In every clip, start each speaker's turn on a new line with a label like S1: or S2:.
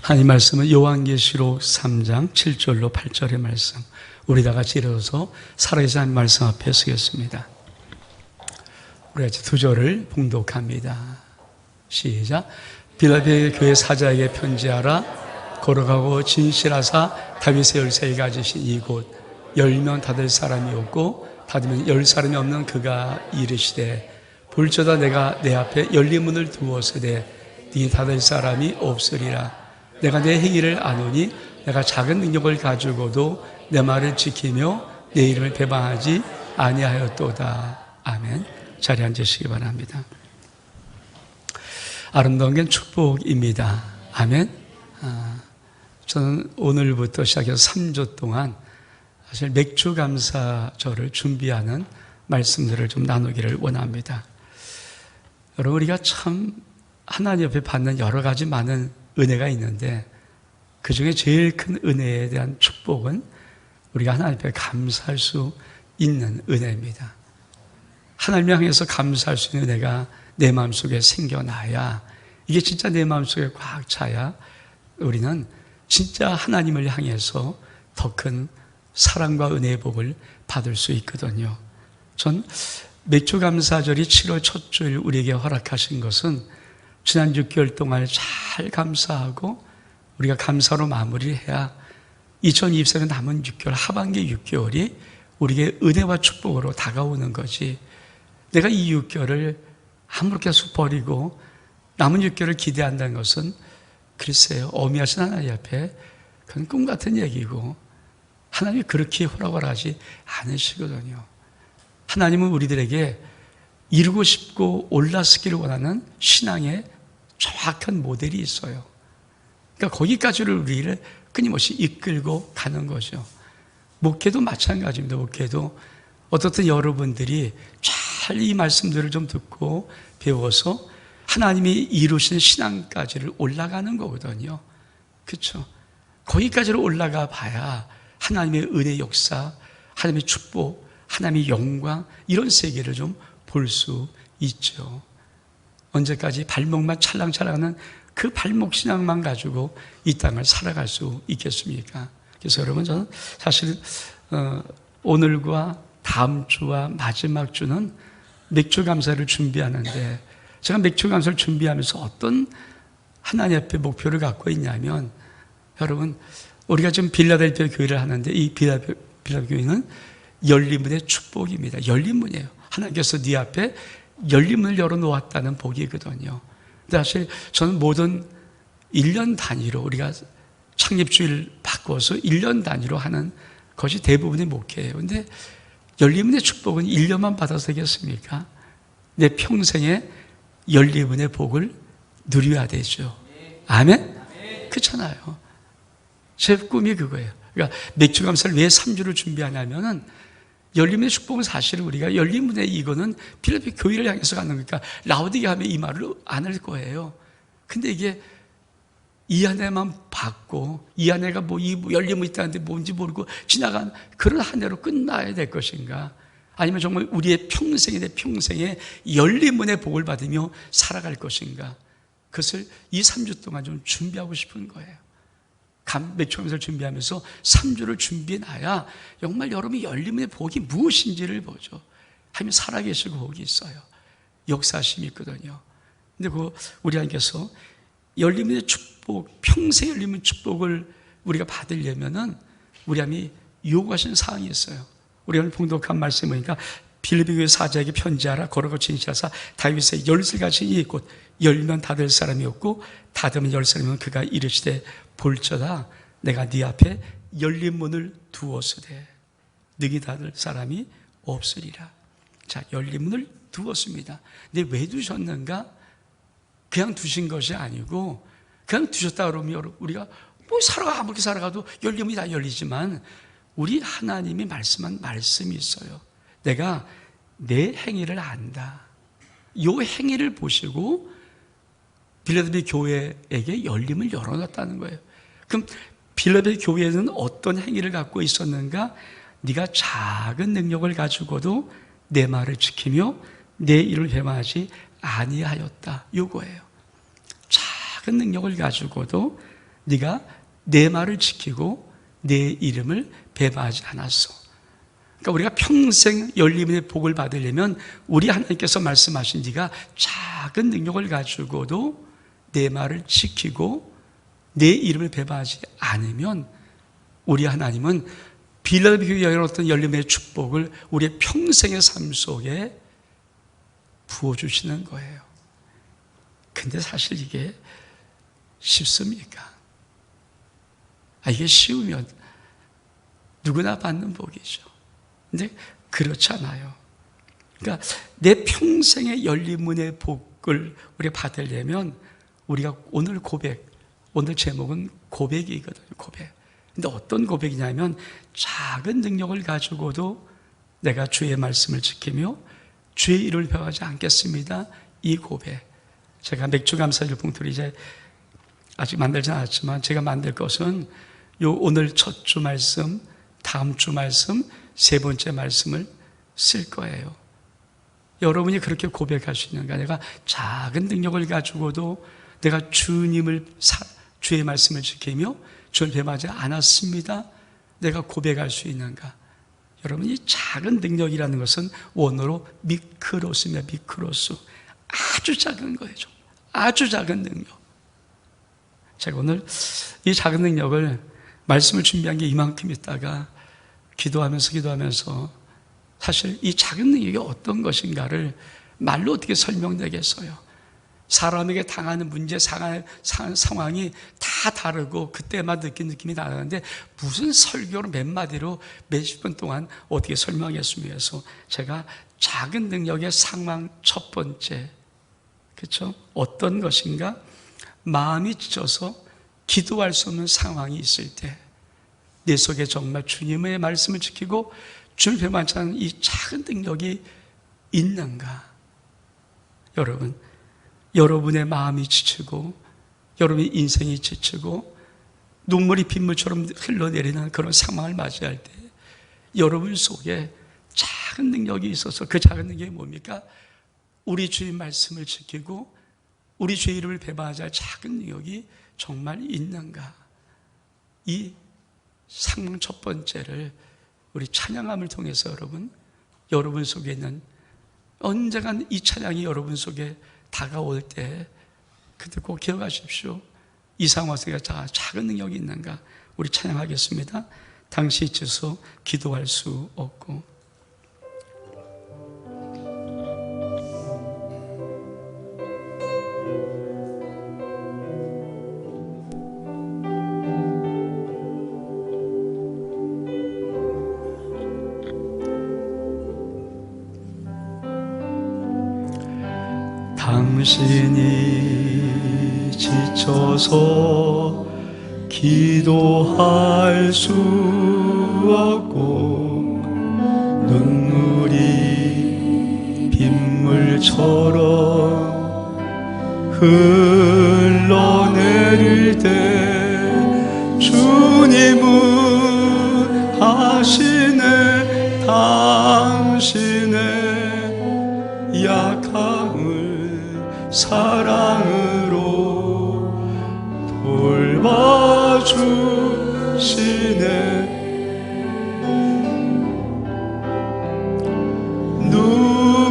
S1: 하나님 말씀은 요한계시록 3장 7절로 8절의 말씀, 우리 다 같이 일어서서 살아계신 하나님 말씀 앞에 서겠습니다. 우리 같이 두 절을 봉독합니다. 시작. 빌라델비아 교회 사자에게 편지하라. 걸어가고 진실하사 다윗의 열쇠를 가지신 이곳, 열면 닫을 사람이 없고 닫으면 열 사람이 없는 그가 이르시되, 볼저다 내가 내 앞에 열린 문을 두었으되 네 닫을 사람이 없으리라. 내가 내 행위를 아노니 내가 작은 능력을 가지고도 내 말을 지키며 내 이름을 배반하지 아니하였도다. 아멘. 자리에 앉으시기 바랍니다. 아름다운 게 축복입니다. 아멘. 저는 오늘부터 시작해서 3주 동안 사실 맥주 감사절을 준비하는 말씀들을 좀 나누기를 원합니다. 여러분, 우리가 참 하나님 앞에 받는 여러 가지 많은 은혜가 있는데, 그 중에 제일 큰 은혜에 대한 축복은 우리가 하나님 앞에 감사할 수 있는 은혜입니다. 하나님을 향해서 감사할 수 있는 은혜가 내 마음속에 생겨나야, 이게 진짜 내 마음속에 꽉 차야 우리는 진짜 하나님을 향해서 더 큰 사랑과 은혜의 복을 받을 수 있거든요. 전 맥주 감사절이 7월 첫 주일 우리에게 허락하신 것은 지난 6개월 동안 잘 감사하고 우리가 감사로 마무리를 해야 2024년 남은 6개월, 하반기 6개월이 우리에게 은혜와 축복으로 다가오는 거지, 내가 이 6개월을 아무렇게 쑥 버리고 남은 6개월을 기대한다는 것은 글쎄요, 어미하신 하나님 앞에 그건 꿈 같은 얘기고, 하나님이 그렇게 허락을 하지 않으시거든요. 하나님은 우리들에게 이루고 싶고 올라서기를 원하는 신앙의 정확한 모델이 있어요. 그러니까 거기까지를 우리를 끊임없이 이끌고 가는 거죠. 목회도 마찬가지입니다. 목회도 어떻든 여러분들이 잘 이 말씀들을 좀 듣고 배워서 하나님이 이루신 신앙까지를 올라가는 거거든요. 그렇죠? 거기까지를 올라가 봐야 하나님의 은혜 역사, 하나님의 축복, 하나님의 영광, 이런 세계를 좀 볼 수 있죠. 언제까지 발목만 찰랑찰랑하는 그 발목 신앙만 가지고 이 땅을 살아갈 수 있겠습니까? 그래서 여러분, 저는 사실 오늘과 다음 주와 마지막 주는 맥주 감사를 준비하는데, 제가 맥주 감사를 준비하면서 어떤 하나님 앞에 목표를 갖고 있냐면, 여러분, 우리가 지금 빌라델비아 교회를 하는데 이 빌라델비아 교회는 열린 문의 축복입니다. 열린 문이에요. 하나님께서 네 앞에 열린 문을 열어놓았다는 복이거든요. 근데 사실 저는 모든 1년 단위로, 우리가 창립주일 바꿔서 1년 단위로 하는 것이 대부분의 목회예요. 근데 열린 문의 축복은 1년만 받아서 되겠습니까? 내 평생에 열린 문의 복을 누려야 되죠. 아멘? 그렇잖아요. 제 꿈이 그거예요. 그러니까 맥주 감사를 왜 3주를 준비하냐면은, 열림의 축복은 사실 우리가 열림문의 이거는 빌라델비아 교회를 향해서 가는 거니까 라오디게아 하면 이 말을 안 할 거예요. 근데 이게 이 안에만 받고, 이 안에가 이 열림이 있다는데 뭔지 모르고 지나간 그런 한 해로 끝나야 될 것인가, 아니면 정말 우리의 평생에, 내 평생에 열림문의 복을 받으며 살아갈 것인가, 그것을 이 3주 동안 좀 준비하고 싶은 거예요. 맥주 감사를 준비하면서 3주를 준비해놔야 정말 여러분이 열림의 복이 무엇인지를 보죠. 하나님 살아계시고 복이 있어요. 역사심이 있거든요. 근데 우리 하나님께서 열림의 축복, 평생 열림의 축복을 우리가 받으려면은 우리 하나님이 요구하신 사항이 있어요. 우리 오늘 봉독한 말씀을 보니까, 빌라델비아 교회 사자에게 편지하라. 걸어가고 진실하사 다윗의 열쇠를 가진 이 곳, 열면 닫을 사람이 없고 닫으면 열 사람이 없는 그가 이르시되, 볼저다 내가 네 앞에 열린 문을 두었으되 너희 닫을 사람이 없으리라. 자, 열린 문을 두었습니다. 근데 왜 두셨는가? 그냥 두신 것이 아니고, 그냥 두셨다 그러면 우리가 아무렇게 살아가도 열린 문이 다 열리지만, 우리 하나님이 말씀한 말씀이 있어요. 내가 내 행위를 안다. 이 행위를 보시고 빌라델비아 교회에게 열림을 열어놨다는 거예요. 그럼 빌라델비아 교회는 어떤 행위를 갖고 있었는가? 네가 작은 능력을 가지고도 내 말을 지키며 내 일을 회망하지 아니하였다. 요거예요. 작은 능력을 가지고도 네가 내 말을 지키고 내 이름을 배반하지 않았어. 그러니까 우리가 평생 열림의 복을 받으려면 우리 하나님께서 말씀하신 네가 작은 능력을 가지고도 내 말을 지키고 내 이름을 배반하지 않으면 우리 하나님은 빌라델피아의 어떤 열림의 축복을 우리의 평생의 삶 속에 부어주시는 거예요. 근데 사실 이게 쉽습니까? 이게 쉬우면 누구나 받는 복이죠. 근데 그렇지 않아요. 그러니까 내 평생의 열린 문의 복을 우리가 받으려면 우리가 오늘 오늘 제목은 고백이거든요. 고백. 근데 어떤 고백이냐면 작은 능력을 가지고도 내가 주의 말씀을 지키며 주의 이름을 배반하지 않겠습니다. 이 고백. 제가 맥주 감사절 봉투를 이제 아직 만들지 않았지만 제가 만들 것은 오늘 첫 주 말씀, 다음 주 말씀, 세 번째 말씀을 쓸 거예요. 여러분이 그렇게 고백할 수 있는가? 내가 작은 능력을 가지고도 내가 주의 말씀을 지키며 주를 배반하지 않았습니다. 내가 고백할 수 있는가? 여러분, 이 작은 능력이라는 것은 원어로 미크로스입니다. 미크로스. 아주 작은 거예요. 아주 작은 능력. 제가 오늘 이 작은 능력을 말씀을 준비한 게 이만큼 있다가 기도하면서 사실 이 작은 능력이 어떤 것인가를 말로 어떻게 설명되겠어요? 사람에게 당하는 문제, 상황이 다 다르고 그때만 느낀 느낌이 다르는데 무슨 설교로 몇 마디로 몇십 분 동안 어떻게 설명하겠습니까? 그래서 제가 작은 능력의 상황 첫 번째, 그렇죠? 어떤 것인가? 마음이 찢어서 기도할 수 없는 상황이 있을 때 내 속에 정말 주님의 말씀을 지키고 주를 배반하지 않는 이 작은 능력이 있는가? 여러분의 마음이 지치고 여러분의 인생이 지치고 눈물이 빗물처럼 흘러내리는 그런 상황을 맞이할 때 여러분 속에 작은 능력이 있어서 그 작은 능력이 뭡니까? 우리 주의 말씀을 지키고 우리 주의 이름을 배반하지 않을 작은 능력이 정말 있는가? 이 상황 첫 번째를 우리 찬양함을 통해서 여러분 속에 있는 언젠간 이 찬양이 여러분 속에 다가올 때 그때 꼭 기억하십시오. 이 상황 속에 작은 능력이 있는가? 우리 찬양하겠습니다. 당시 잊혀서 기도할 수 없고. 당신이 지쳐서 기도할 수 없고 눈물이 빗물처럼 흘러내릴 때 주님은 하시네 당신의 약함을 사랑으로 돌봐주시네.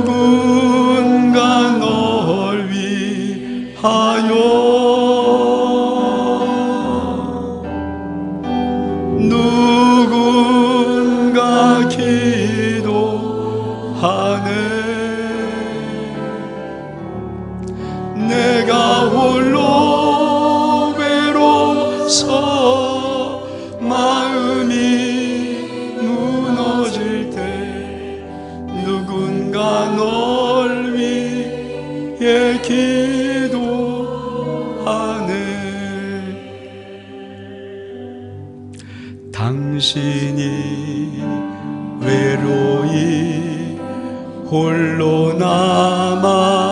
S1: 누군가 널 위하여 누군가 기도하네. 내가 홀로 외로워서 마음이 무너질 때 누군가 널 위해 기도하네. 당신이 외로이 홀로 남았을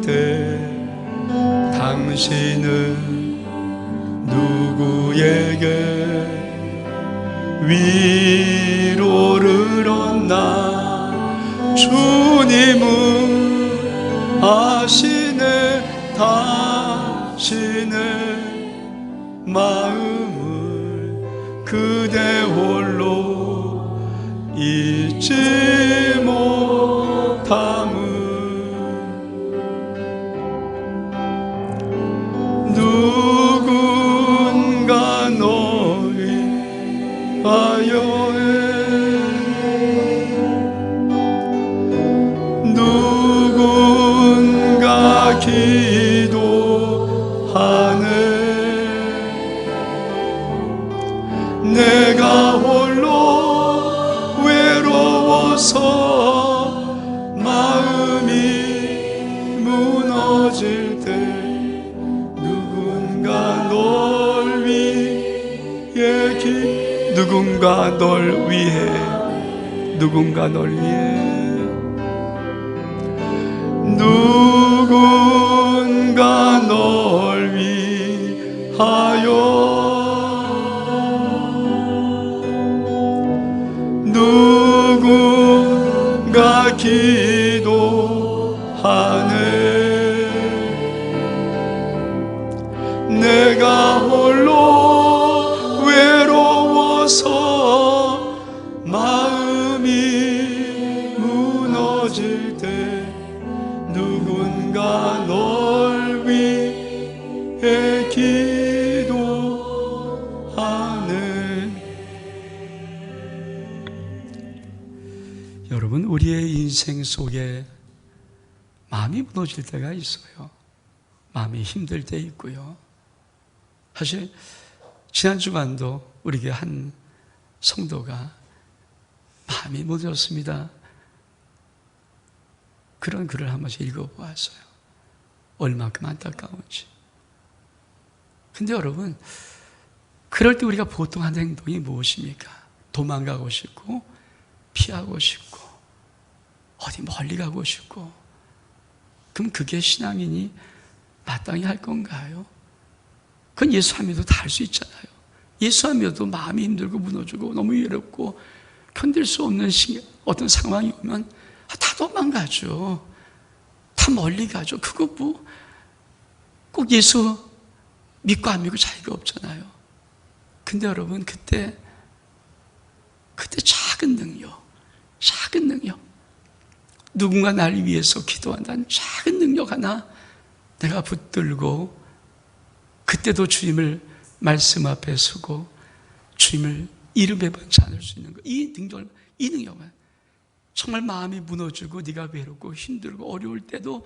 S1: 때 당신은 누구에게 위로를 얻나? 주님은 아시네 당신의 마음을 그대 홀로 잊지 못함을 누군가 널 위하여 누군가 기도하네 내가 홀로 외로워서 마음이 무너질 때 누군가 널 위해 누군가 널 위해 누군가 널 위해 누군가 널 위하여 누군가 기도하네 내가 홀로 외로워서 마음이 무너질 때 누군가 널 위해 기도하네. 여러분, 우리의 인생 속에 마음이 무너질 때가 있어요. 마음이 힘들 때 있고요. 사실 지난 주간도 우리에게 한 성도가 마음이 무너졌습니다. 그런 글을 한 번씩 읽어보았어요. 얼마큼 안타까운지. 근데 여러분, 그럴 때 우리가 보통 하는 행동이 무엇입니까? 도망가고 싶고 피하고 싶고 어디 멀리 가고 싶고. 그럼 그게 신앙인이 마땅히 할 건가요? 그건 예수 안 믿어도 다 할 수 있잖아요. 예수 안 믿어도 마음이 힘들고 무너지고 너무 외롭고 견딜 수 없는 어떤 상황이 오면 다 도망가죠. 다 멀리 가죠. 그거 뭐 꼭 예수 믿고 안 믿고 차이가 없잖아요. 근데 여러분, 그때 작은 능력 누군가 날 위해서 기도한다는 작은 능력 하나 내가 붙들고 그때도 주님을 말씀 앞에 서고 주님을 이름에 번지 않을 수 있는 것, 이 능력은 정말 마음이 무너지고 네가 외롭고 힘들고 어려울 때도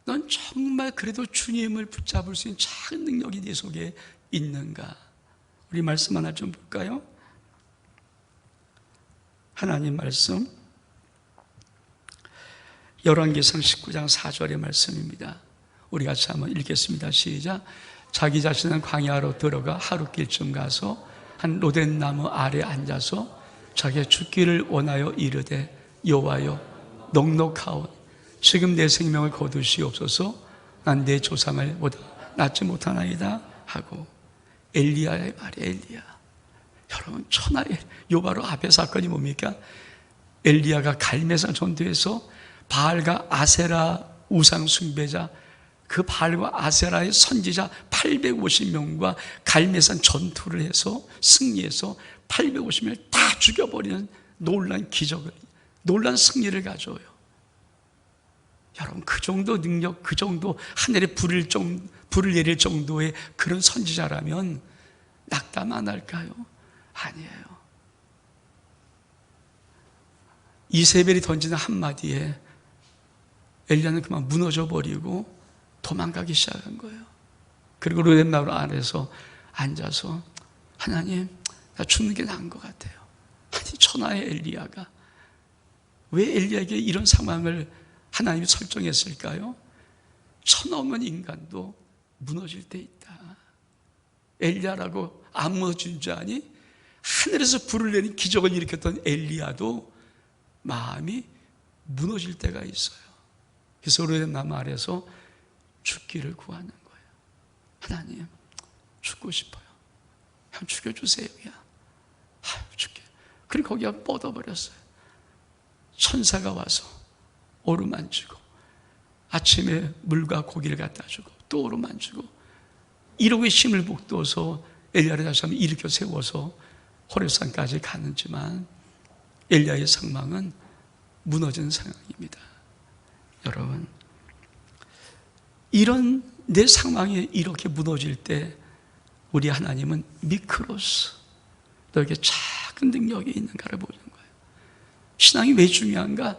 S1: 넌 정말 그래도 주님을 붙잡을 수 있는 작은 능력이 네 속에 있는가? 우리 말씀 하나 좀 볼까요? 하나님 말씀 열왕기상 19장 4절의 말씀입니다. 우리 같이 한번 읽겠습니다. 시작. 자기 자신은 광야로 들어가 하루길쯤 가서 한 로덴나무 아래 앉아서 자기의 죽기를 원하여 이르되 여호와여 넉넉하오 지금 내 생명을 거두시옵소서 난 내 조상을 보다 낫지 못하나이다 하고. 엘리야의 말이에요. 엘리야. 여러분, 천하의 요바로 앞에 사건이 뭡니까? 엘리야가 갈멜산 전투에서 바알과 아세라 우상 숭배자, 그 바알과 아세라의 선지자 850명과 갈멜산 전투를 해서 승리해서 850명을 다 죽여버리는 놀란 기적을, 놀란 승리를 가져요. 여러분, 그 정도 능력, 그 정도 하늘에 불을 내릴 정도의 그런 선지자라면 낙담 안 할까요? 아니에요. 이세벨이 던지는 한마디에 엘리야는 그만 무너져 버리고 도망가기 시작한 거예요. 그리고 로뎀나무 아래서 앉아서 하나님, 나 죽는 게 나은 것 같아요. 아니, 천하의 엘리야가 왜 엘리야에게 이런 상황을 하나님이 설정했을까요? 천없는 인간도 무너질 때 있다. 엘리야라고 안 무너진 줄 아니? 하늘에서 불을 내린 기적을 일으켰던 엘리야도 마음이 무너질 때가 있어요. 그래서 로뎀나무 아래서 죽기를 구하는 거예요. 하나님, 죽고 싶어요. 형 죽여주세요. 죽게. 그리고 거기가 뻗어버렸어요. 천사가 와서 어루만지고 아침에 물과 고기를 갖다 주고 또 어루만지고 이러고 힘을 북돋워서 엘리야를 다시 한번 일으켜 세워서 호렙산까지 가는지만 엘리야의 상황은 무너진 상황입니다. 여러분, 이런 내 상황이 이렇게 무너질 때 우리 하나님은 미크로스, 너에게 작은 능력이 있는가를 보는 거예요. 신앙이 왜 중요한가?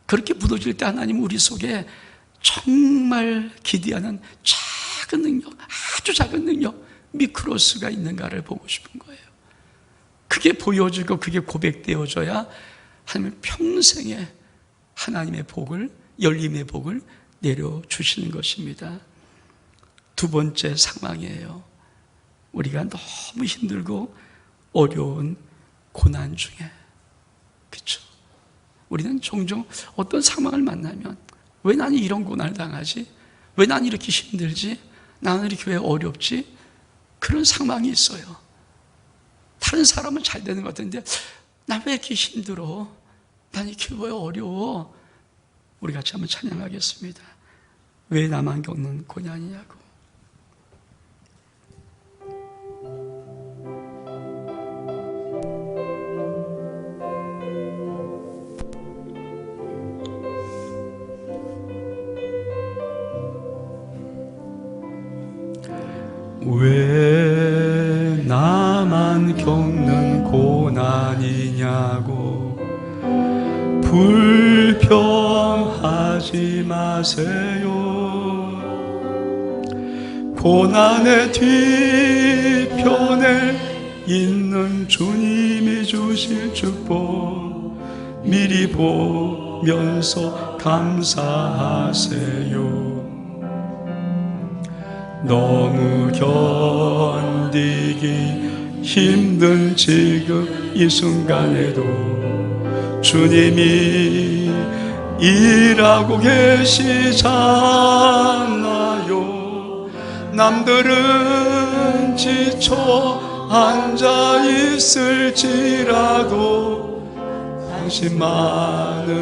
S1: 그렇게 무너질 때 하나님은 우리 속에 정말 기대하는 작은 능력, 아주 작은 능력, 미크로스가 있는가를 보고 싶은 거예요. 그게 보여지고 그게 고백되어져야 하나님은 평생에 하나님의 복을, 열림의 복을 내려주시는 것입니다. 두 번째 상황이에요. 우리가 너무 힘들고 어려운 고난 중에, 그렇죠? 우리는 종종 어떤 상황을 만나면 왜 나는 이런 고난을 당하지? 왜 나는 이렇게 힘들지? 나는 이렇게 왜 어렵지? 그런 상황이 있어요. 다른 사람은 잘 되는 것 같은데 나 왜 이렇게 힘들어? 난 이렇게 왜 어려워? 우리 같이 한번 찬양하겠습니다. 왜 나만 겪는 고난이냐고. 왜 나만 겪는 고난이냐고 불평하지 마세요. 고난의 뒤편에 있는 주님이 주실 축복 미리 보면서 감사하세요. 너무 견디기 힘든 지금 이 순간에도 주님이 일하고 계시잖아요. 남들은 지쳐 앉아 있을지라도 당신만은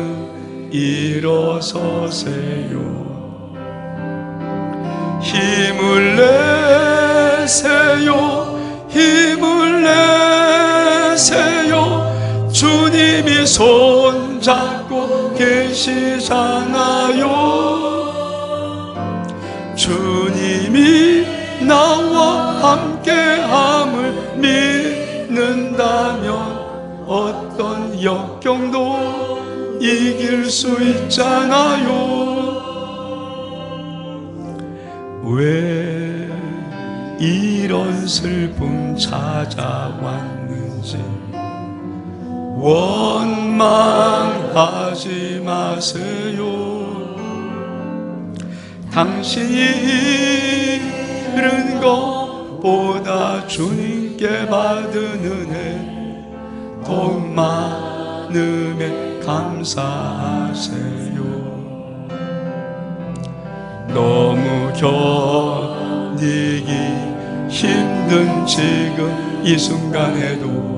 S1: 일어서세요. 힘을 내세요. 힘을 내세요. 주님이 손잡고 계시잖아요. 주님이 나와 함께함을 믿는다면 어떤 역경도 이길 수 있잖아요. 왜 이런 슬픔 찾아왔는지 원망하지 마세요. 당신이 잃은 것보다 주님께 받은 은혜 더욱 많음에 감사하세요. 너무 견디기 힘든 지금 이 순간에도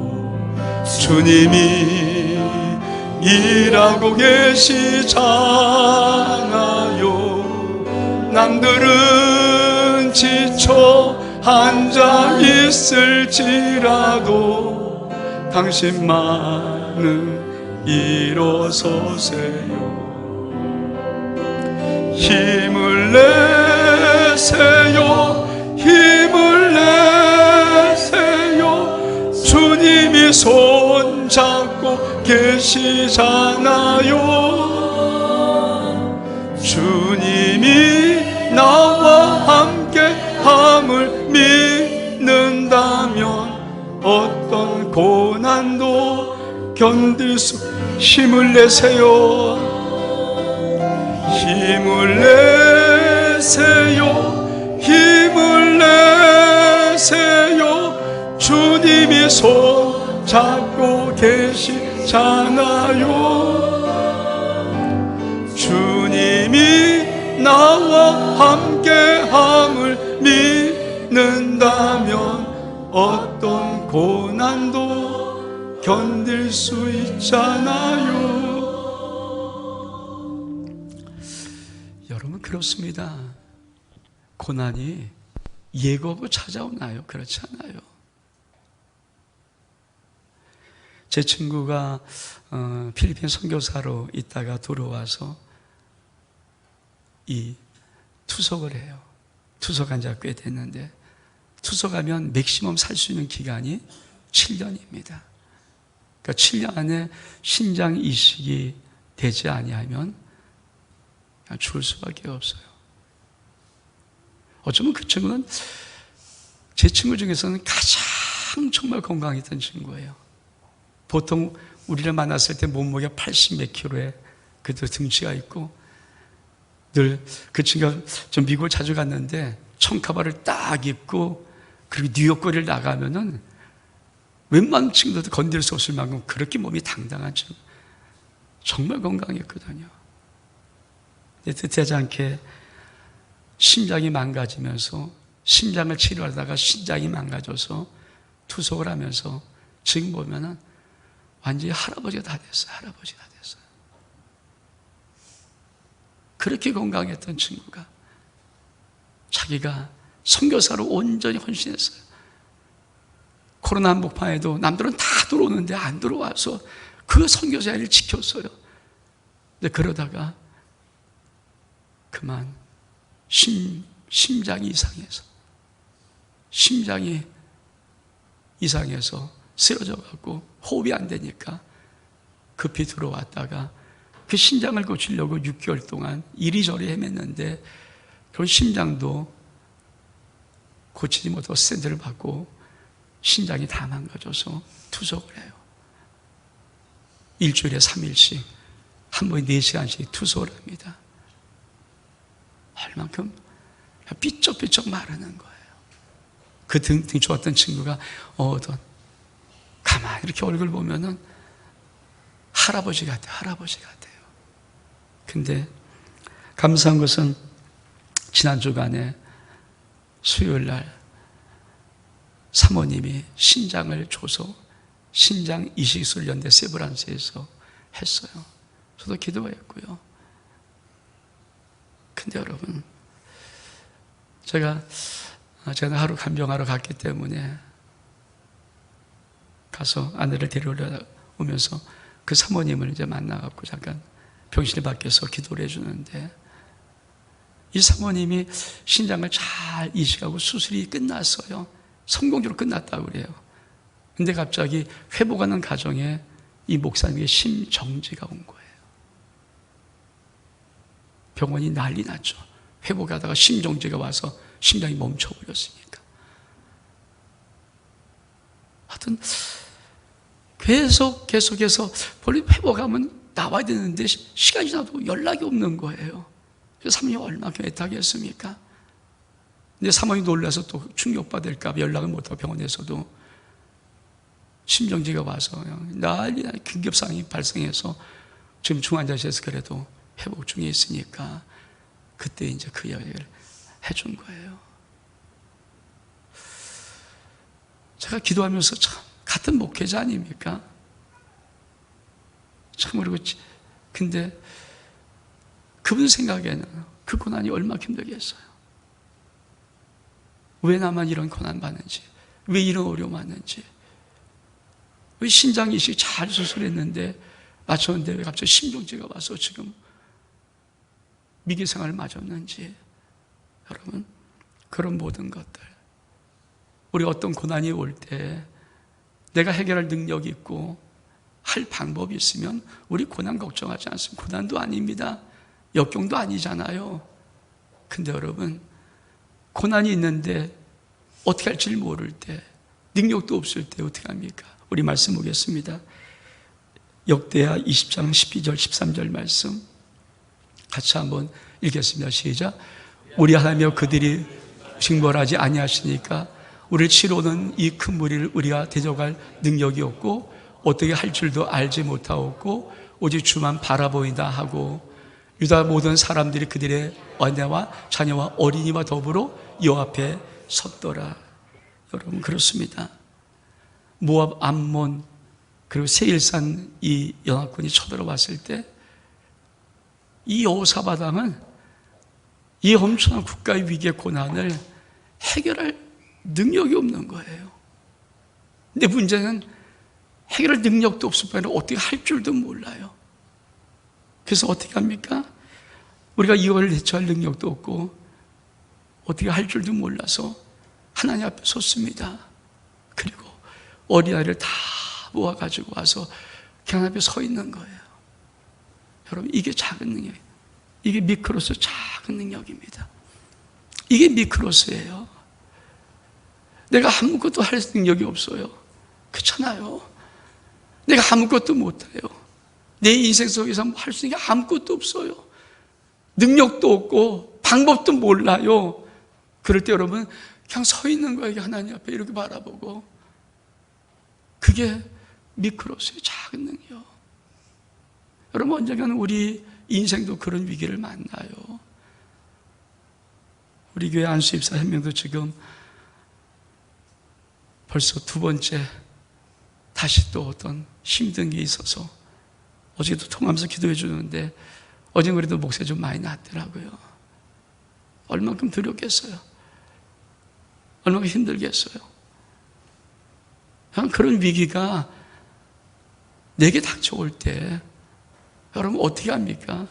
S1: 주님이 일하고 계시잖아요. 남들은 지쳐 앉아 있을지라도 당신만은 일어서세요. 힘을 내세요. 힘을 내세요. 주님이 손잡고 계시잖아요. 주님이 나와 함께함을 믿는다면 어떤 고난도 견딜 수. 힘을 내세요. 힘을 내세요. 힘을 내세요. 주님이 손잡고 계시잖아요. 주님이 나와 함께함을 믿는다면 어떤 고난도 견딜 수 있잖아요. 여러분, 그렇습니다. 고난이 예고하고 찾아오나요? 그렇지 않아요. 제 친구가 필리핀 선교사로 있다가 들어와서 이 투석을 해요. 투석한 지가 꽤 됐는데, 투석하면 맥시멈 살 수 있는 기간이 7년입니다. 그러니까 7년 안에 신장 이식이 되지 아니하면 그냥 죽을 수밖에 없어요. 어쩌면 그 친구는 제 친구 중에서는 가장 정말 건강했던 친구예요. 보통 우리를 만났을 때 몸무게가 80 몇 킬로에 그래도 등치가 있고, 늘 그 친구가 좀 미국을 자주 갔는데 청카바를 딱 입고 그리고 뉴욕 거리를 나가면은 웬만한 친구들도 건들 수 없을 만큼 그렇게 몸이 당당한 친구, 정말 건강했거든요. 근데 뜻하지 않게 심장이 망가지면서 심장을 치료하다가 심장이 망가져서 투석을 하면서 지금 보면은 완전히 할아버지가 다 됐어요. 할아버지가 다 됐어요. 그렇게 건강했던 친구가 자기가 선교사로 온전히 헌신했어요. 코로나 한복판에도 남들은 다 들어오는데 안 들어와서 그 선교사 일을 지켰어요. 근데 그러다가 그만 심장이 이상해서 쓰러져 갖고 호흡이 안 되니까 급히 들어왔다가 그 심장을 고치려고 6개월 동안 이리저리 헤맸는데 그 심장도 고치지 못하고 스탠드를 받고 심장이 다 망가져서 투석을 해요. 일주일에 3일씩 한 번에 4시간씩 투석을 합니다. 얼만큼 삐쩍삐쩍 마르는 거예요. 그 등 좋았던 친구가 가만히 이렇게 얼굴 보면은 할아버지 같아요. 할아버지 같아요. 근데 감사한 것은 지난 주간에 수요일 날 사모님이 신장을 줘서 신장 이식술 연대 세브란스에서 했어요. 저도 기도했고요. 근데 여러분, 제가 하루 간병하러 갔기 때문에 가서 아내를 데려오면서 그 사모님을 이제 만나갖고 잠깐 병실 밖에서 기도를 해주는데, 이 사모님이 신장을 잘 이식하고 수술이 끝났어요. 성공적으로 끝났다고 그래요. 근데 갑자기 회복하는 과정에 이 목사님에게 심정지가 온 거예요. 병원이 난리 났죠. 회복하다가 심정지가 와서 심장이 멈춰버렸으니까. 하여튼 계속해서 본래 회복하면 나와야 되는데 시간이 지나도 연락이 없는 거예요. 그래서 사모님이 얼마나 애타겠습니까? 근데 사모님이 놀라서 또 충격받을까 봐 연락을 못하고 병원에서도 심정지가 와서 난리 긴급 상황이 발생해서 지금 중환자실에서 그래도 회복 중에 있으니까 그때 이제 그 이야기를 해준 거예요. 제가 기도하면서 참 같은 목회자 아닙니까? 참, 그리고 근데 그분 생각에는 그 고난이 얼마나 힘들겠어요. 왜 나만 이런 고난 받는지, 왜 이런 어려움 받는지, 왜 신장 이식 잘 수술했는데 맞췄는데 왜 갑자기 심정지가 와서 지금 미기생활을 맞았는지. 여러분, 그런 모든 것들, 우리 어떤 고난이 올 때 내가 해결할 능력이 있고 할 방법이 있으면 우리 고난 걱정하지 않습니다. 고난도 아닙니다. 역경도 아니잖아요. 근데 여러분, 고난이 있는데 어떻게 할지 모를 때, 능력도 없을 때 어떻게 합니까? 우리 말씀 보겠습니다. 역대하 20장 12절 13절 말씀 같이 한번 읽겠습니다. 시작. 우리 하나님여 그들이 징벌하지 아니하시니까 우리를 치러오는 이 큰 무리를 우리가 대적할 능력이 없고 어떻게 할 줄도 알지 못하였고 오직 주만 바라보인다 하고 유다 모든 사람들이 그들의 아내와 자녀와 어린이와 더불어 여호와 앞에 섰더라. 여러분, 그렇습니다. 모압, 암몬 그리고 세일산 이 연합군이 쳐들어왔을 때 이 여호사밧 왕은 이 엄청난 국가의 위기의 고난을 해결할 능력이 없는 거예요. 근데 문제는 해결할 능력도 없을 뿐 아니라 어떻게 할 줄도 몰라요. 그래서 어떻게 합니까? 우리가 이걸 대처할 능력도 없고 어떻게 할 줄도 몰라서 하나님 앞에 섰습니다. 그리고 어린아이를 다 모아가지고 와서 하나님 앞에 서 있는 거예요. 여러분, 이게 작은 능력이에요. 이게 미크로스 작은 능력입니다. 이게 미크로스예요. 내가 아무것도 할 능력이 없어요. 그렇잖아요. 내가 아무것도 못해요. 내 인생 속에서 할 수 있는 게 아무것도 없어요. 능력도 없고 방법도 몰라요. 그럴 때 여러분 그냥 서 있는 거예요. 하나님 앞에 이렇게 바라보고. 그게 미크로스의 작은 능력. 여러분, 언젠가는 우리 인생도 그런 위기를 만나요. 우리 교회 안수입사 한 명도 지금 벌써 두 번째 다시 또 어떤 힘든 게 있어서 어제도 통화하면서 기도해 주는데 어제 그래도 목소리 좀 많이 났더라고요. 얼만큼 두렵겠어요. 얼마나 힘들겠어요. 그런 위기가 내게 닥쳐올 때 여러분 어떻게 합니까?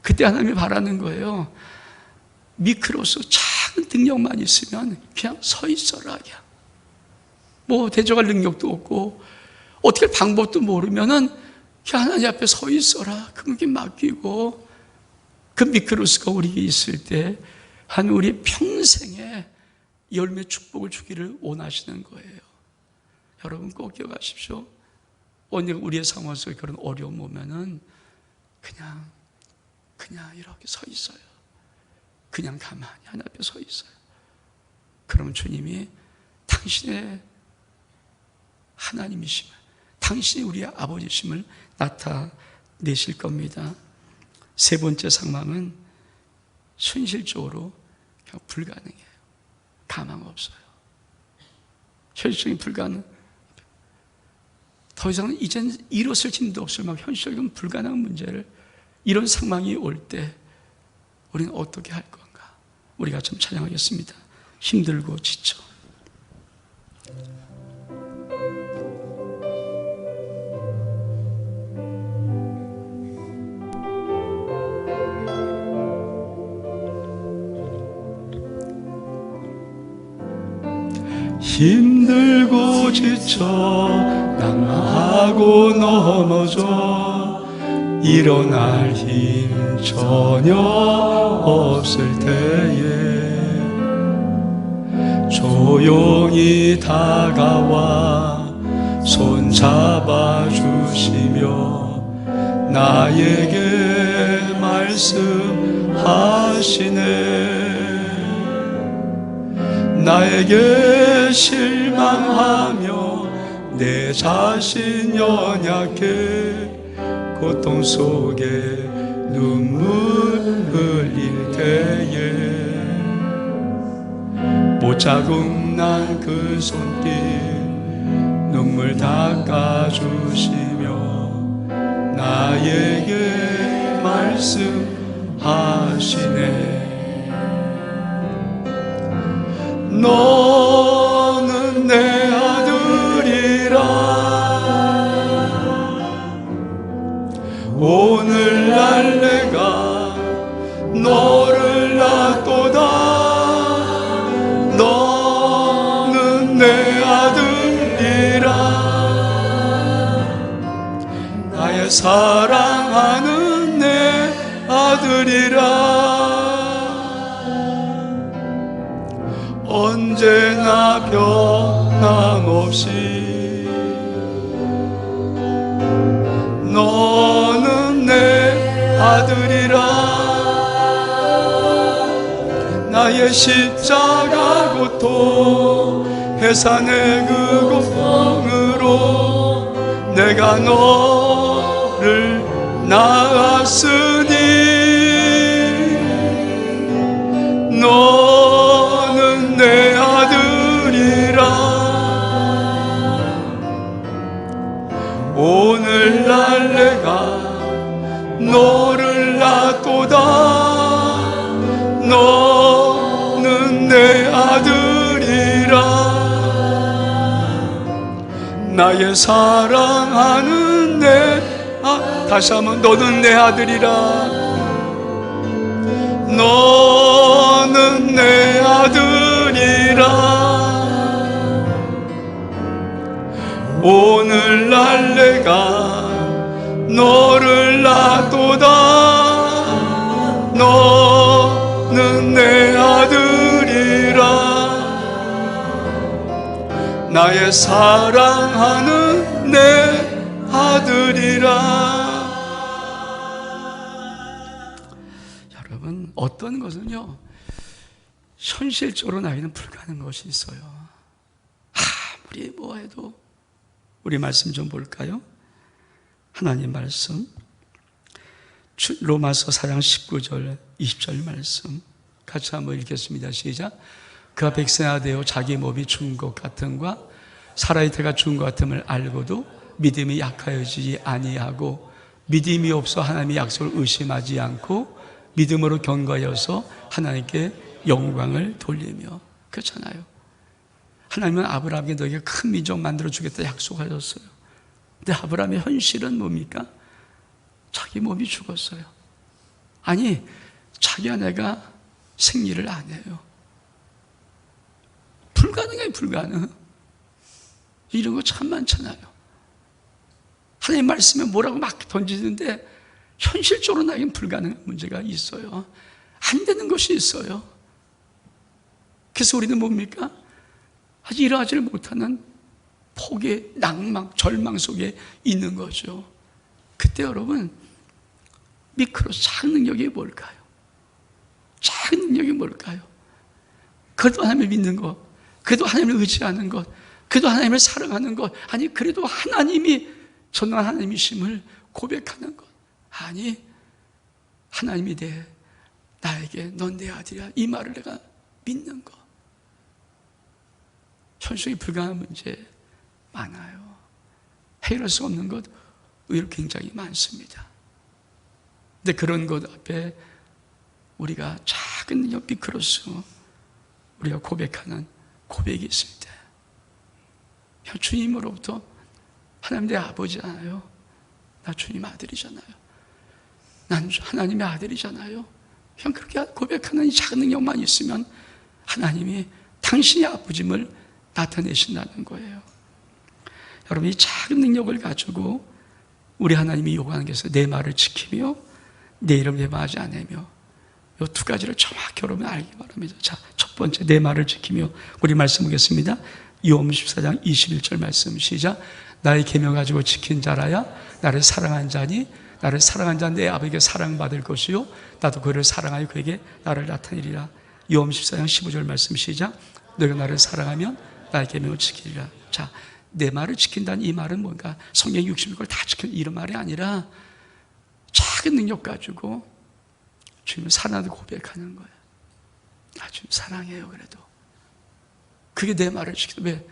S1: 그때 하나님이 바라는 거예요. 미크로스 작은 능력만 있으면 그냥 서 있어라. 그냥. 뭐 대적할 능력도 없고 어떻게 할 방법도 모르면은 그냥 하나님 앞에 서 있어라. 그게 맡기고 그 미크로스가 우리에게 있을 때 한 우리 평생에 열매 축복을 주기를 원하시는 거예요. 여러분 꼭 기억하십시오. 언제 우리의 상황 속에 그런 어려움 오면은 그냥 이렇게 서 있어요. 그냥 가만히 하나님 앞에 서 있어요. 그러면 주님이 당신의 하나님이심을, 당신이 우리의 아버지심을 나타내실 겁니다. 세 번째 상황은 현실적으로 그냥 불가능해요. 가망 없어요. 현실적인 불가능. 더 이상은 이젠 일었을 힘도 없을 만큼 현실적인 불가능한 문제를 이런 상황이 올 때 우리는 어떻게 할 건가? 우리가 좀 찬양하겠습니다. 힘들고 지쳐. 힘들고 지쳐 낙마하고 넘어져 일어날 힘 전혀 없을 때에 조용히 다가와 손 잡아주시며 나에게 말씀하시네. 나에게 실망하며 내 자신 연약해 고통 속에 눈물 흘릴 때에 못자국 난 그 손길 눈물 닦아주시며 나에게 말씀하시네. 너는 내 아들이라 오늘날 내가 너를 낳도다. 너는 내 아들이라 나의 사랑하는 내 아들이라 언제나 변함없이 너는 내 아들이라 나의 십자가 고통 해산의 그 고통으로 내가 너를 낳았으니 너는 내 아들이라 오늘날 내가 너를 낳도다. 너는 내 아들이라 나의 사랑하는 다시 한번 너는 내 아들이라. 너는 내 아들이라. 오늘날 내가 너를 낳도다. 너는 내 아들이라. 나의 사랑하는 내 아들이라. 여러분, 어떤 것은요 현실적으로 나에게는 불가능한 것이 있어요. 아무리 뭐해도. 우리 말씀 좀 볼까요? 하나님 말씀, 로마서 4장 19절 20절 말씀 같이 한번 읽겠습니다. 시작. 그가 백세나 되어 자기 몸이 죽은 것 같음과 사라의 태가 죽은 것 같음을 알고도 믿음이 약하여지지 아니하고 믿음이 없어 하나님의 약속을 의심하지 않고 믿음으로 견고하여서 하나님께 영광을 돌리며. 그렇잖아요. 하나님은 아브라함에게 너에게 큰 민족 만들어주겠다 약속하셨어요. 근데 아브라함의 현실은 뭡니까? 자기 몸이 죽었어요. 아니, 자기 아내가 생리를 안 해요. 불가능해요, 불가능. 이런 거 참 많잖아요. 하나님 말씀에 뭐라고 막 던지는데 현실적으로 나에겐 불가능한 문제가 있어요. 안 되는 것이 있어요. 그래서 우리는 뭡니까? 아직 일어나지를 못하는 포기, 낭망, 절망 속에 있는 거죠. 그때 여러분, 미크로 작은 능력이 뭘까요? 작은 능력이 뭘까요? 그래도 하나님을 믿는 것, 그래도 하나님을 의지하는 것, 그래도 하나님을 사랑하는 것, 아니 그래도 하나님이 전능한 하나님이심을 고백하는 것, 아니 하나님이 나에게 넌 내 아들이야 이 말을 내가 믿는 것. 현실이 불가능한 문제 많아요. 해결할 수 없는 것 의외로 굉장히 많습니다. 근데 그런 것 앞에 우리가 작은 능력 미크로스 우리가 고백하는 고백이 있을 때, 주님으로부터 하나님 내 아버지잖아요. 나 주님 아들이잖아요. 난 하나님의 아들이잖아요. 그냥 그렇게 고백하는 이 작은 능력만 있으면 하나님이 당신의 아버짐을 나타내신다는 거예요. 여러분, 이 작은 능력을 가지고 우리 하나님이 요구하는 게 있어요. 내 말을 지키며 내 이름을 배반하지 않으며. 이 두 가지를 정확히 여러분 알기 바랍니다. 자, 첫 번째, 내 말을 지키며. 우리 말씀 보겠습니다. 요한 14장 21절 말씀 시작. 나의 계명 가지고 지킨 자라야 나를 사랑한 자니 나를 사랑한 자는 내 아버지에게 사랑받을 것이요 나도 그를 사랑하여 그에게 나를 나타내리라. 요한 14장 15절 말씀 시작. 너희가 나를 사랑하면 나의 계명을 지키리라. 자, 내 말을 지킨다는 이 말은 뭔가 성경 66을 다 지키는 이런 말이 아니라 작은 능력 가지고 주님을 사랑하는 고백하는 거예요. 나 주님 사랑해요. 그래도 그게 내 말을 지키다. 왜?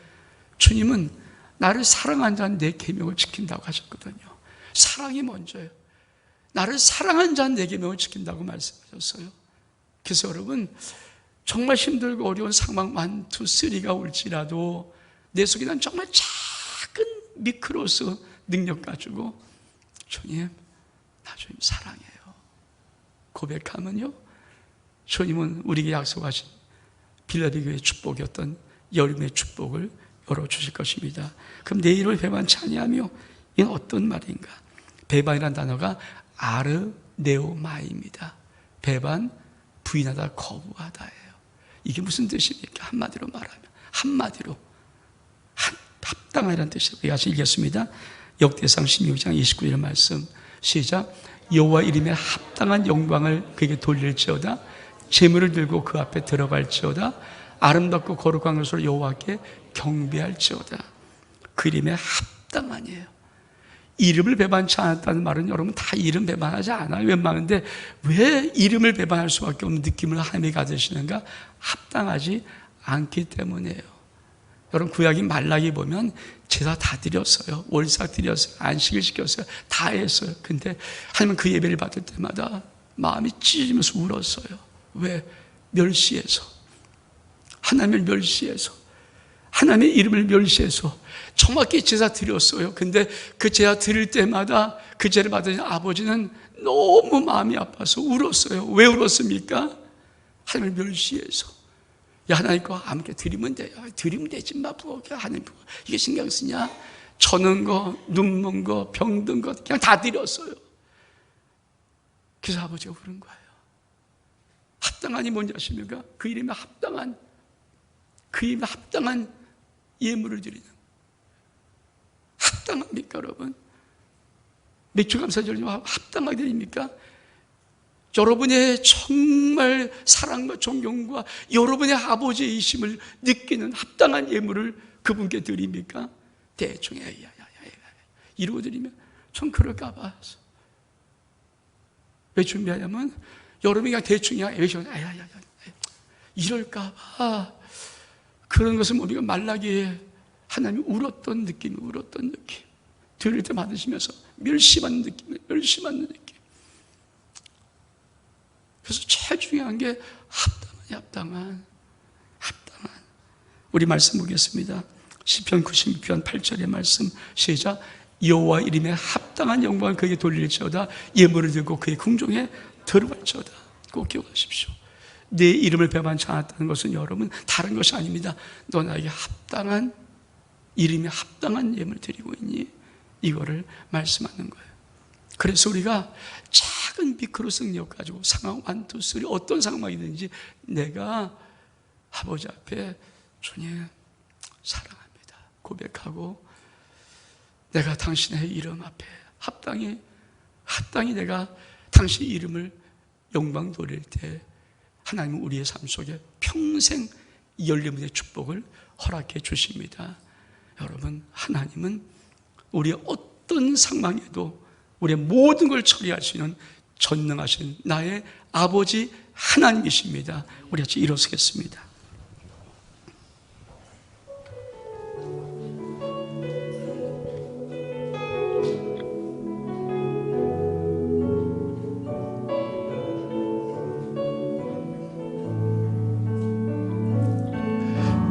S1: 주님은 나를 사랑한 자는 내 계명을 지킨다고 하셨거든요. 사랑이 먼저예요. 나를 사랑한 자는 내 계명을 지킨다고 말씀하셨어요. 그래서 여러분, 정말 힘들고 어려운 상황 1, 2, 3가 올지라도 내 속에 난 정말 작은 미크로스 능력 가지고 주님, 나 주님 사랑해요 고백하면요, 주님은 우리에게 약속하신 빌라델비아 교회의 축복이었던 여름의 축복을 열어주실 것입니다. 그럼 내 이름을 배반치 아니하며, 이건 어떤 말인가? 배반이라는 단어가 아르네오마입니다. 배반, 부인하다, 거부하다예요. 이게 무슨 뜻입니까? 한마디로 말하면, 한마디로 합당하라는 뜻이에요. 같이 읽겠습니다. 역대상 16장 29절 말씀 시작. 여호와 이름에 합당한 영광을 그에게 돌릴지어다. 제물을 들고 그 앞에 들어갈지어다. 아름답고 거룩한 것으로 여호와께 경배할지어다. 그 이름에 합당하니에요. 이름을 배반치 않았다는 말은 여러분 다 이름 배반하지 않아요. 웬만한데 왜 이름을 배반할 수밖에 없는 느낌을 하나님이 가지시는가? 합당하지 않기 때문이에요. 여러분, 구약인 말라기 보면 제사 다 드렸어요. 월삭 드렸어요. 안식일 시켰어요. 다 했어요. 근데 하나님은 그 예배를 받을 때마다 마음이 찢어지면서 울었어요. 왜? 멸시해서, 하나님을 멸시해서, 하나님의 이름을 멸시해서 정확히 제사 드렸어요. 근데 그 제사 드릴 때마다 그 제를 받으신 아버지는 너무 마음이 아파서 울었어요. 왜 울었습니까? 하나님을 멸시해서. 야, 하나님 거 아무게 드리면 돼요. 드리면 되지 마. 하나님 이게 신경 쓰냐? 저는 거, 눈먼 거, 병든 거 그냥 다 드렸어요. 그래서 아버지가 부른 거예요. 합당한이 뭔지 아십니까? 그 이름에 합당한, 그 이름에 합당한 예물을 드리는. 합당합니까, 여러분? 맥주감사절 합당하게 드립니까? 여러분의 정말 사랑과 존경과 여러분의 아버지이심을 느끼는 합당한 예물을 그분께 드립니까? 대충 이러고 드리면 전 그럴까 봐. 왜 준비하냐면 여러분이 그냥 대충 이럴까 봐. 그런 것을 우리가 말라기에 하나님이 울었던 느낌. 들을 때 받으시면서 멸시받는 느낌. 그래서 제일 중요한 게 합당한. 우리 말씀 보겠습니다. 시편 96편 8절의 말씀 시작. 여호와 이름에 합당한 영광을 그에게 돌릴지어다. 예물을 들고 그의 궁중에 들어갈지어다. 꼭 기억하십시오. 내 이름을 배반치 않았다는 것은 여러분 다른 것이 아닙니다. 너 나에게 합당한 이름에 합당한 예물을 드리고 있니? 이거를 말씀하는 거예요. 그래서 우리가 작은 미크로 승리력 가지고 상황 1, 2, 3 어떤 상황이든지 내가 아버지 앞에 주님 사랑합니다 고백하고 내가 당신의 이름 앞에 합당히 내가 당신 이름을 영광 돌릴 때 하나님은 우리의 삶 속에 평생 열림의 축복을 허락해 주십니다. 여러분, 하나님은 우리의 어떤 상황에도 우리의 모든 걸 처리할 수 있는 전능하신 나의 아버지 하나님이십니다. 우리 같이 일어서겠습니다.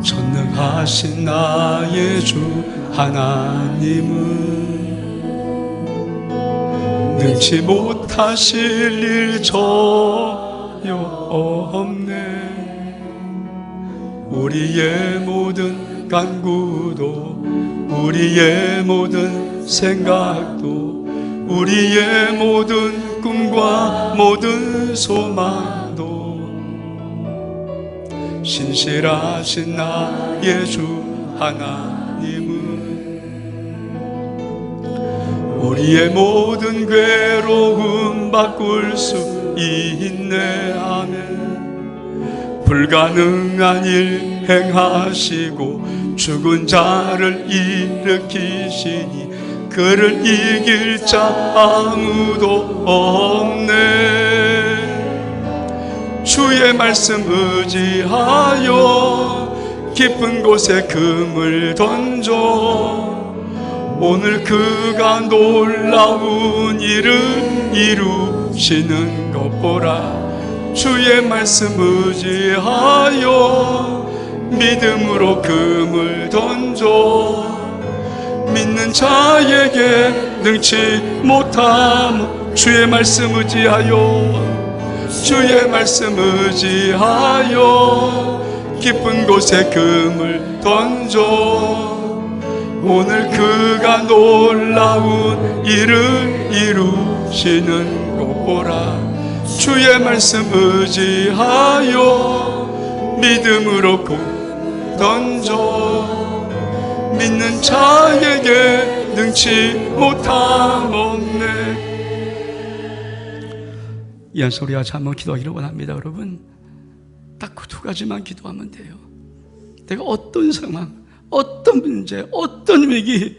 S1: 전능하신 나의 주 하나님은 능치 못하실 일 전혀 없네. 우리의 모든 간구도 우리의 모든 생각도 우리의 모든 꿈과 모든 소망도 신실하신 나의 주 하나님은 우리의 모든 괴로움 바꿀 수 있네. 아멘. 불가능한 일 행하시고 죽은 자를 일으키시니 그를 이길 자 아무도 없네. 주의 말씀 의지하여 깊은 곳에 금을 던져 오늘 그가 놀라운 일을 이루시는 것 보라. 주의 말씀 의지하여 믿음으로 금을 던져 믿는 자에게 능치 못함. 주의 말씀 의지하여 주의 말씀 의지하여 깊은 곳에 금을 던져 오늘 그가 놀라운 일을 이루시는 것 보라. 주의 말씀 의지하여 믿음으로 금 던져 믿는 자에게 능치 못함 없네. 이 안에서 우리가 한번 기도하기를 원합니다. 여러분, 딱 그 두 가지만 기도하면 돼요. 내가 어떤 상황, 어떤 문제, 어떤 위기,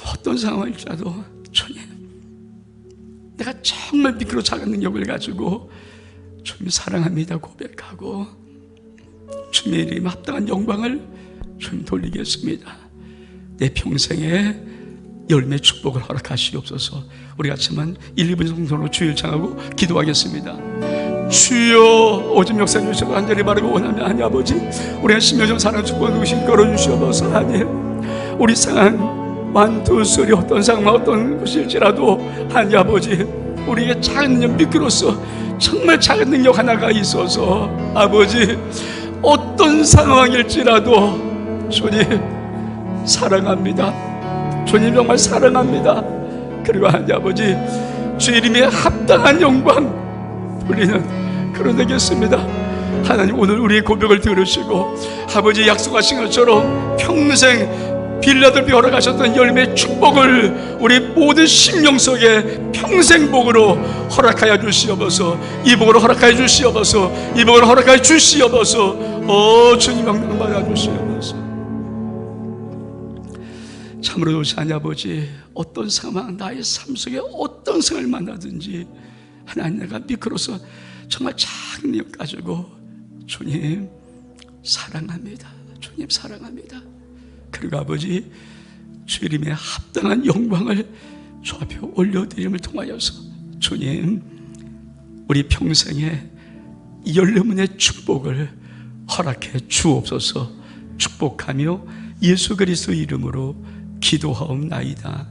S1: 어떤 상황일지라도 주님, 내가 정말 미끄러 작은 능력을 가지고 주님 사랑합니다 고백하고 주님의 이름에 합당한 영광을 주님 돌리겠습니다. 내 평생에 열매 축복을 허락하시옵소서. 우리 같이만 1, 2분 정도로 주일 창하고 기도하겠습니다. 주여 오직 역사해 주셔서 간절히 바라고 원하며 하니 아버지, 우리가 10년 전 사랑 축복 누구신 걸어주시옵소서. 하나님, 우리 상황 완투설이 어떤 상황 어떤 것일지라도 하니 아버지, 우리에게 작은 능력 미끄러서 정말 작은 능력 하나가 있어서 아버지, 어떤 상황일지라도 주님 사랑합니다. 주님 정말 사랑합니다. 그리고 하나님 아버지, 주 이름에 합당한 영광 돌리는 그런 되겠습니다. 하나님, 오늘 우리의 고백을 들으시고 아버지 약속하신 것처럼 평생 빌라델비아 허락하셨던 열매의 축복을 우리 모든 심령 속에 평생 복으로 허락하여 주시옵소서. 이 복으로 허락하여 주시옵소서. 이 복으로 허락하여 주시옵소서. 주님 영광 받아 주시옵소서. 참으로 자녀 아버지, 어떤 상황, 나의 삶 속에 어떤 상황을 만나든지 하나님, 내가 미끄러서 정말 작은 일 가지고 주님 사랑합니다. 주님 사랑합니다. 그리고 아버지, 주 이름에 합당한 영광을 주 앞에 올려드림을 통하여서 주님, 우리 평생에 이 열려문의 축복을 허락해 주옵소서. 축복하며 예수 그리스도 이름으로 기도하옵나이다.